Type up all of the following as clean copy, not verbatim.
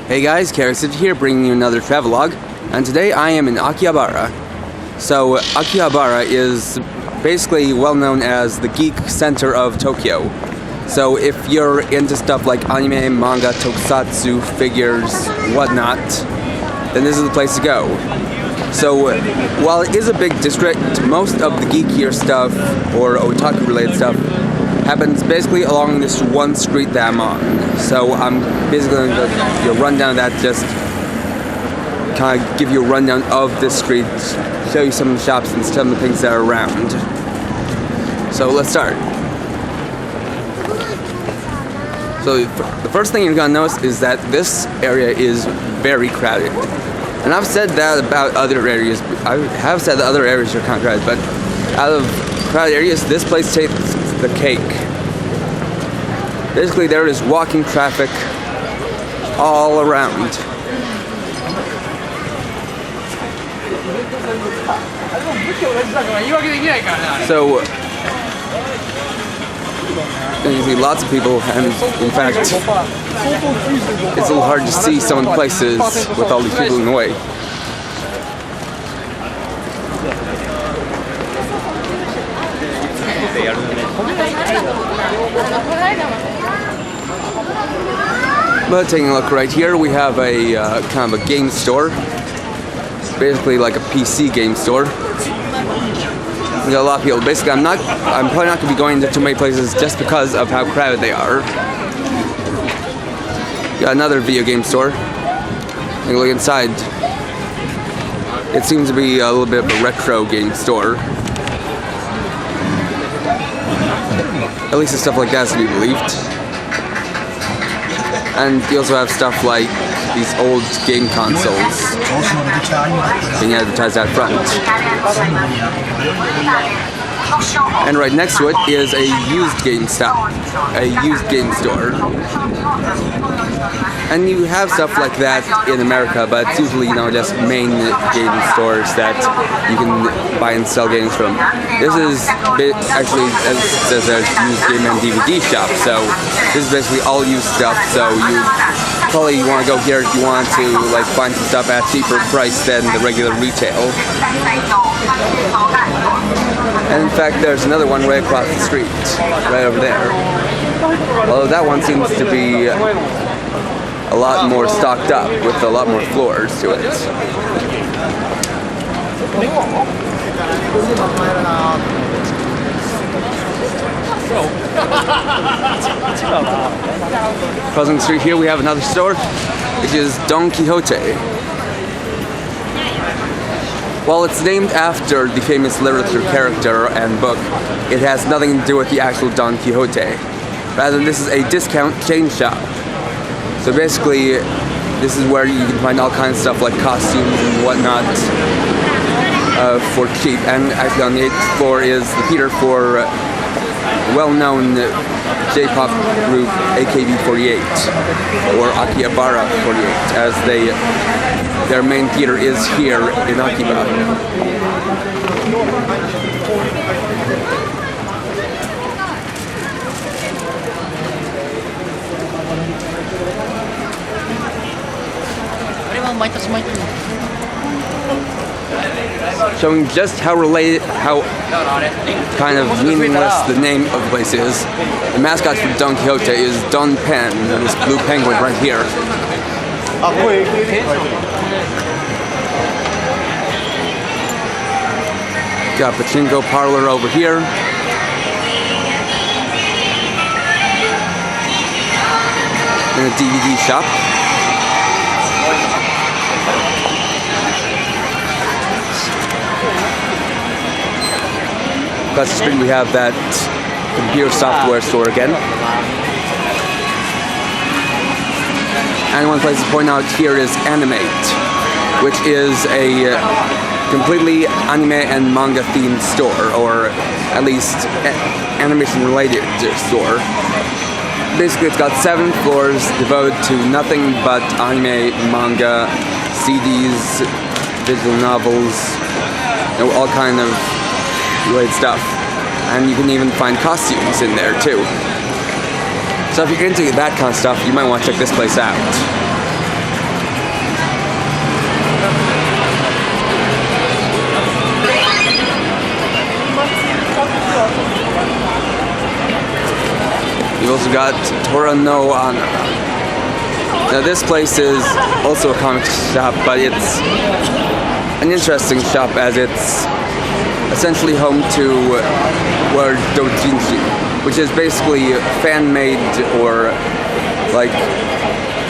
Hey guys, Karasif here bringing you another travelogue, and today I am in Akihabara. So Akihabara is basically well known as the geek center of Tokyo. So if you're into stuff like anime, manga, tokusatsu, figures, whatnot, then this is the place to go. So while it is a big district, most of the geekier stuff or otaku related stuff happens basically along this one street that I'm on. So I'm basically going to give you a rundown of that, just kind of give you a rundown of this street, show you some of the shops and some of the things that are around. So let's start. So the first thing you're going to notice is that this area is very crowded. And I've said that about other areas. I have said that other areas are kind of crowded, but out of crowded areas, this place takes the cake. Basically, there is walking traffic all around. So you see lots of people, and in fact, it's a little hard to see some of the places with all these people in the way. But taking a look right here, we have a kind of a game store. It's basically like a PC game store. We got a lot of people. Basically, I'm probably not going to be going to too many places just because of how crowded they are. Got another video game store. Take a look inside. It seems to be a little bit of a retro game store. At least the stuff like that is to be believed. And you also have stuff like these old game consoles being advertised out front. And right next to it is a used game store. And you have stuff like that in America, but it's usually, just main game stores that you can buy and sell games from. This is actually, as it says, a used game and DVD shop, so this is basically all used stuff, so you probably want to go here if you want to find some stuff at a cheaper price than the regular retail. And in fact, there's another one right across the street, right over there. Although that one seems to be a lot more stocked up, with a lot more floors to it. Crossing the street here, we have another store, which is Don Quixote. While it's named after the famous literature character and book, it has nothing to do with the actual Don Quixote. Rather, this is a discount chain shop. So basically, this is where you can find all kinds of stuff like costumes and whatnot for cheap. And actually on the 8th floor is the theater for well-known J-pop group AKB48, or Akihabara 48, as their main theater is here in Akiba. Showing just how kind of meaningless the name of the place is. The mascot for Don Quixote is Don Pen, this blue penguin right here. Got a pachinko parlor over here. And a DVD shop. Across the street we have that computer software store again. And one place to point out here is Animate, which is a completely anime and manga themed store, or at least animation related store. Basically it's got 7 floors devoted to nothing but anime, manga, CDs, visual novels, all kind of related stuff. And you can even find costumes in there too. So if you're into that kind of stuff, you might want to check this place out. You've also got Tora no Ana. Now this place is also a comic shop, but it's an interesting shop as it's essentially home to word doujinshi, which is basically fan-made or like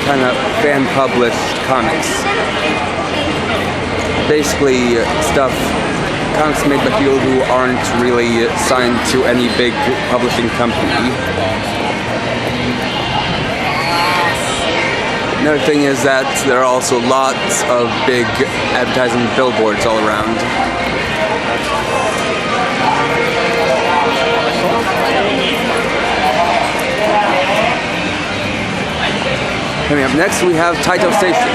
kind of fan-published comics. Basically comics made by people who aren't really signed to any big publishing company. Another thing is that there are also lots of big advertising billboards all around. Coming up next, we have Taito Station.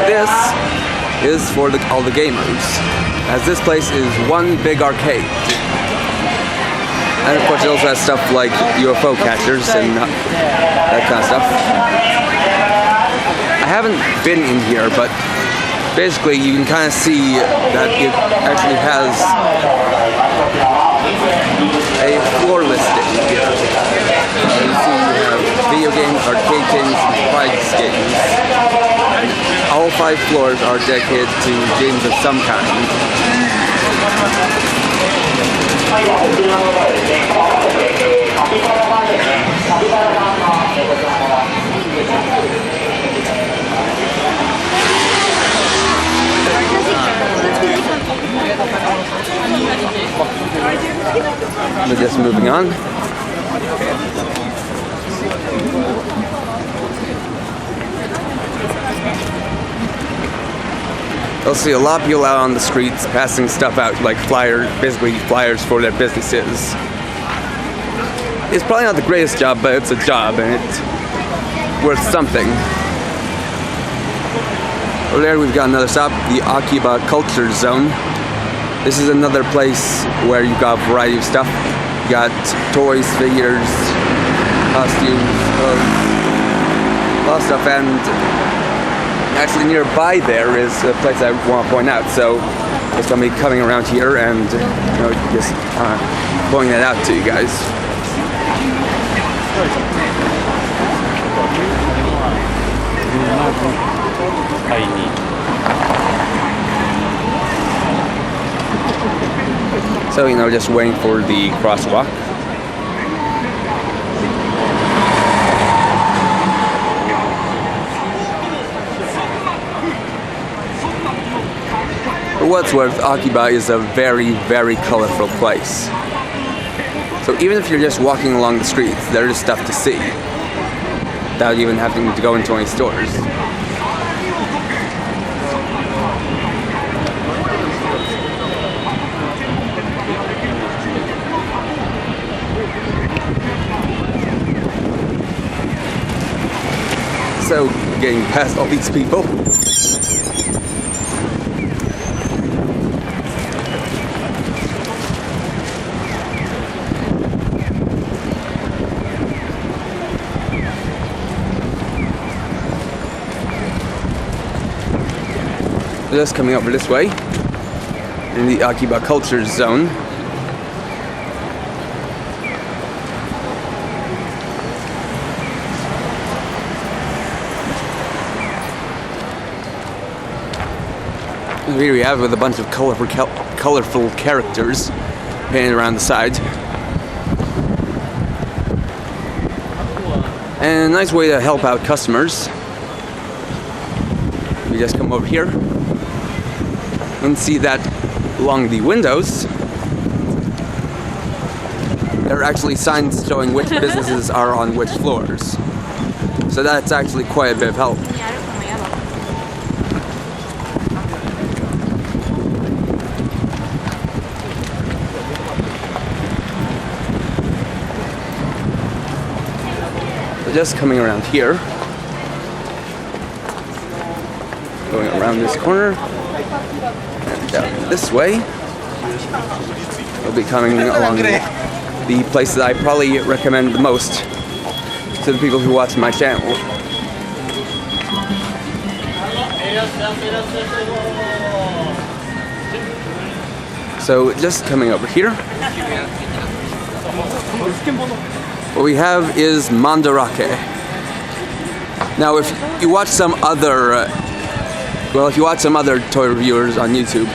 This is for all the gamers, as this place is one big arcade. And of course it also has stuff like UFO catchers and that kind of stuff. I haven't been in here, but basically you can kind of see that it actually has a floor listing here. You see you have video games, arcade games, and prize games. All 5 floors are dedicated to games of some kind. We're just moving on. You'll see a lot of people out on the streets passing stuff out, like basically flyers for their businesses. It's probably not the greatest job, but it's a job and it's worth something. Over there we've got another stop, the Akihabara Culture Zone. This is another place where you've got a variety of stuff. You got toys, figures, costumes, clothes, a lot of stuff, and actually nearby there is a place I want to point out. So it's going to be coming around here and just pointing that out to you guys. So, just waiting for the crosswalk. For what's worth, Akihabara is a very, very colorful place. So even if you're just walking along the streets, there is stuff to see without even having to go into any stores. So, getting past all these people. Just coming over this way in the Akihabara Culture Zone. Here we have with a bunch of colorful characters painted around the side. And a nice way to help out customers. We just come over here and see that along the windows there are actually signs showing which businesses are on which floors. So that's actually quite a bit of help. Just coming around here, going around this corner, and down this way, we'll be coming along the place that I probably recommend the most to the people who watch my channel. So just coming over here, what we have is Mandarake. Now, if you watch some other, toy reviewers on YouTube,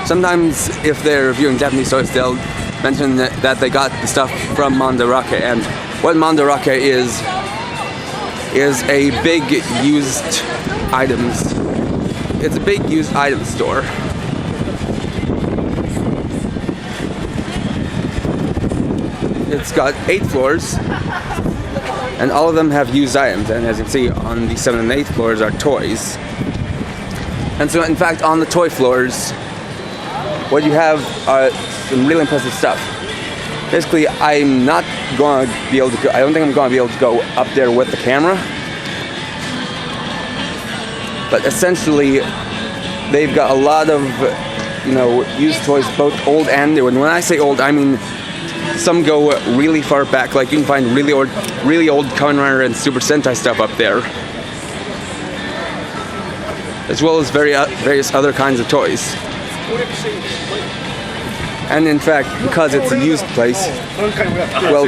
sometimes if they're reviewing Japanese toys, they'll mention that they got the stuff from Mandarake, and what Mandarake is a big used items. It's a big used item store. It's got 8 floors, and all of them have used items, and as you can see, on the 7th and 8th floors are toys. And so, in fact, on the toy floors, what you have are some really impressive stuff. Basically, I don't think I'm going to be able to go up there with the camera, but essentially, they've got a lot of, used toys, both old and new. And when I say old, I mean some go really far back. Like, you can find really old Kamen Rider and Super Sentai stuff up there, as well as various other kinds of toys. And in fact, because it's a used place, well,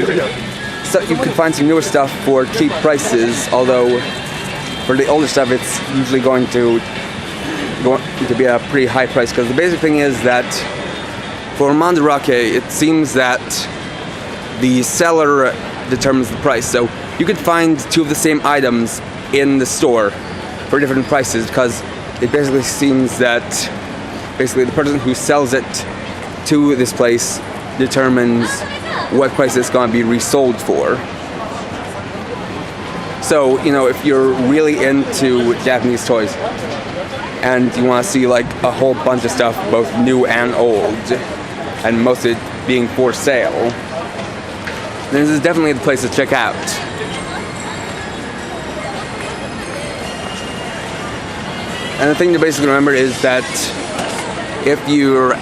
so you can find some newer stuff for cheap prices, although for the older stuff it's usually going to be a pretty high price, because the basic thing is that for Mandarake, it seems that the seller determines the price. So you could find 2 of the same items in the store for different prices, because it basically seems that the person who sells it to this place determines what price it's going to be resold for. So, if you're really into Japanese toys and you want to see like a whole bunch of stuff, both new and old, and most of it being for sale, then this is definitely the place to check out. And the thing to basically remember is that if you're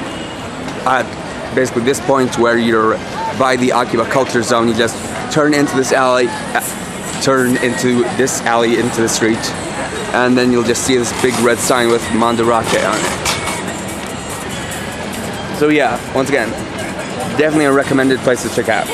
at basically this point where you're by the Akiba Culture Zone, you just turn into this alley into the street, and then you'll just see this big red sign with Mandarake on it. So yeah, once again, definitely a recommended place to check out.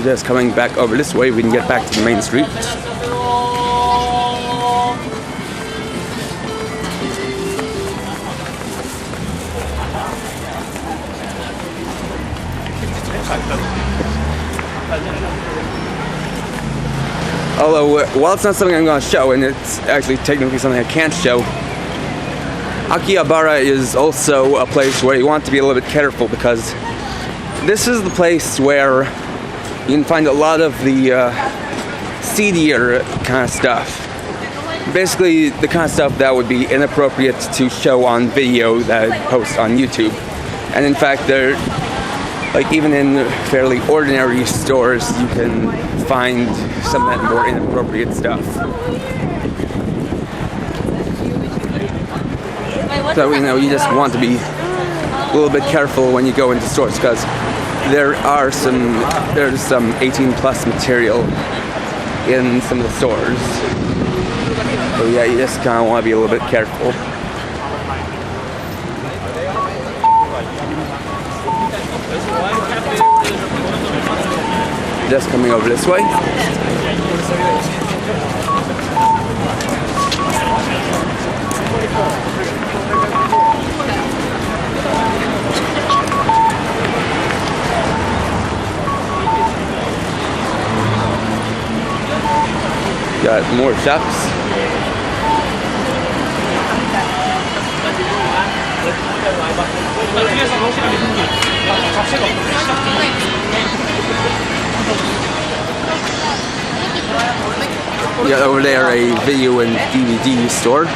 Just coming back over this way, we can get back to the main street. Although, while it's not something I'm going to show, and it's actually technically something I can't show, Akihabara is also a place where you want to be a little bit careful, because this is the place where you can find a lot of the seedier kind of stuff. Basically, the kind of stuff that would be inappropriate to show on video that I post on YouTube. And in fact, even in fairly ordinary stores, you can find some of that more inappropriate stuff. So, you just want to be a little bit careful when you go into stores, because there's some 18+ material in some of the stores. So yeah, you just kind of want to be a little bit careful. Just coming over this way. Got more shops. You got over there a video and DVD store.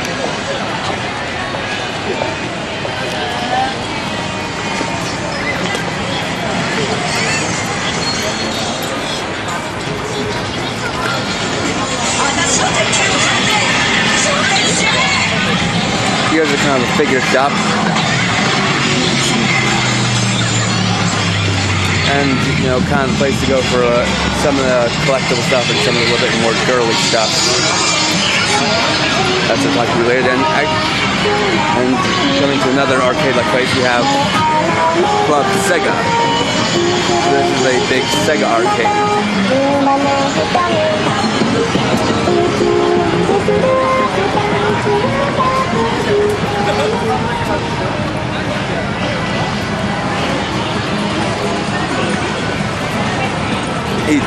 Here's a kind of a figure shop. and kind of the place to go for some of the collectible stuff and some of the little bit more girly stuff. That's Otaku related. And coming to another arcade-like place, we have Club Sega. This is a big Sega arcade.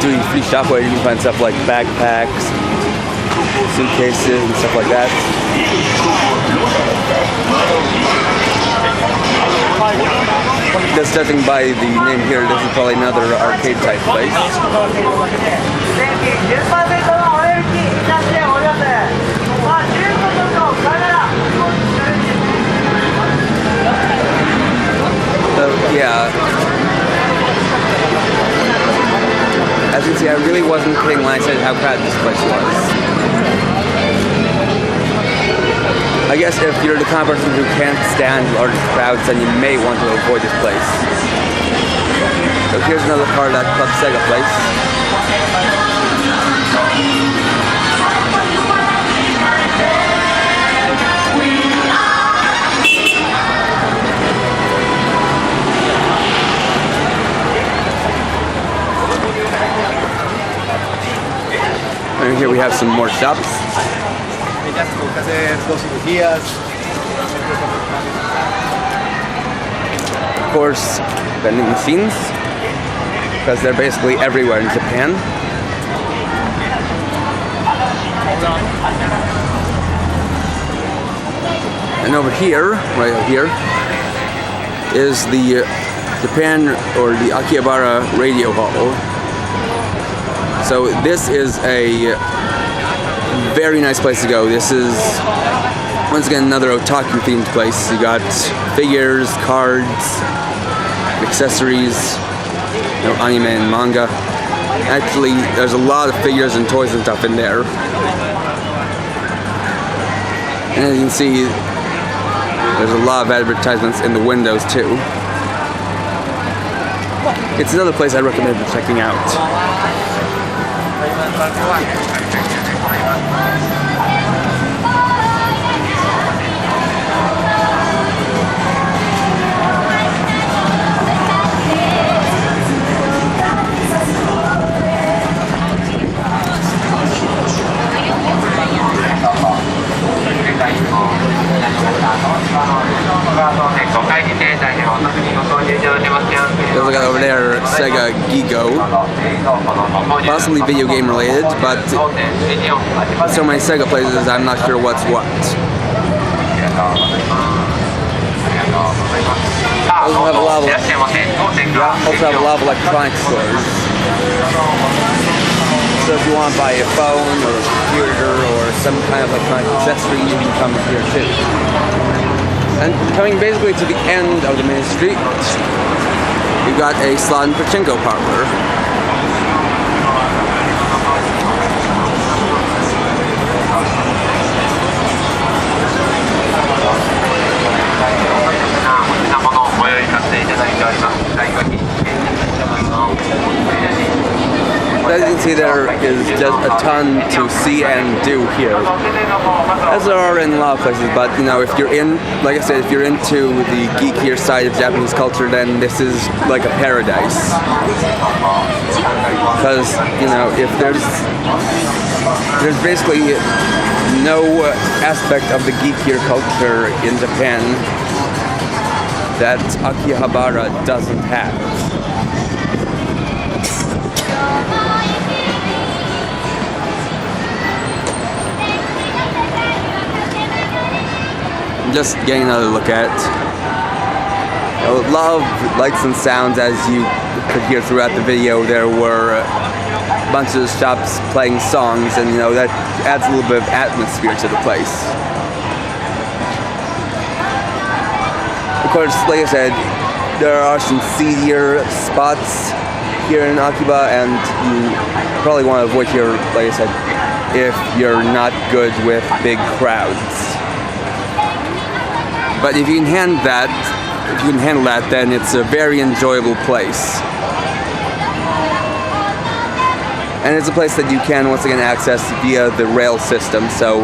Doing free shop where you can find stuff like backpacks, suitcases, and stuff like that. Just judging by the name here, this is probably another arcade type place. So yeah. As you can see, I really wasn't kidding when I said how crowded this place was. I guess if you're the kind of person who can't stand large crowds, then you may want to avoid this place. So here's another part of that Club Sega place. And here we have some more shops. Of course, vending machines, because they're basically everywhere in Japan. And over here, right over here, is the Japan or the Akihabara Radio Hall. So this is a very nice place to go. This is, once again, another otaku themed place. You got figures, cards, accessories, anime and manga. Actually, there's a lot of figures and toys and stuff in there. And as you can see, there's a lot of advertisements in the windows too. It's another place I recommend checking out. There's a guy over there, Sega Gigo, possibly video game related, but so many Sega places, I'm not sure what's what. Also have a lot of electronic stores. So if you want to buy a phone or a computer or some kind of electronic accessory, you can come here too. And coming basically to the end of the main street, you've got a slot and pachinko parlor. As you can see, there is just a ton to see and do here, as there are in a lot of places. But if you're like I said, if you're into the geekier side of Japanese culture, then this is like a paradise. Because if there's basically no aspect of the geekier culture in Japan that Akihabara doesn't have. Just getting another look at it. A lot of lights and sounds, as you could hear throughout the video. There were a bunch of shops playing songs, and that adds a little bit of atmosphere to the place. Of course, like I said, there are some seedier spots here in Akiba, and you probably want to avoid here, like I said, if you're not good with big crowds. But if you can handle that, then it's a very enjoyable place. And it's a place that you can once again access via the rail system, so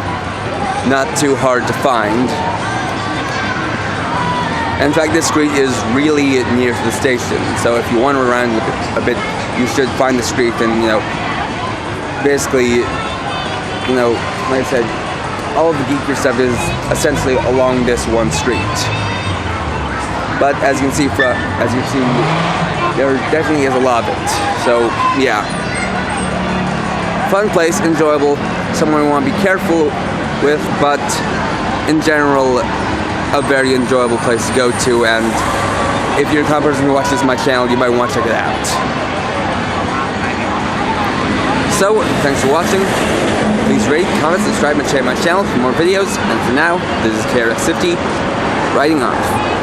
not too hard to find. In fact, this street is really near to the station, so if you wander around a bit, you should find the street and, basically, like I said, all of the geekier stuff is essentially along this one street. But as you can see, there definitely is a lot of it. So, yeah. Fun place, enjoyable, someone you want to be careful with, but in general, a very enjoyable place to go to, and if you're the kind of person who watches my channel, you might want to check it out. So, thanks for watching. Please rate, comment, subscribe, and share my channel for more videos, and for now, this is KRS50, writing off.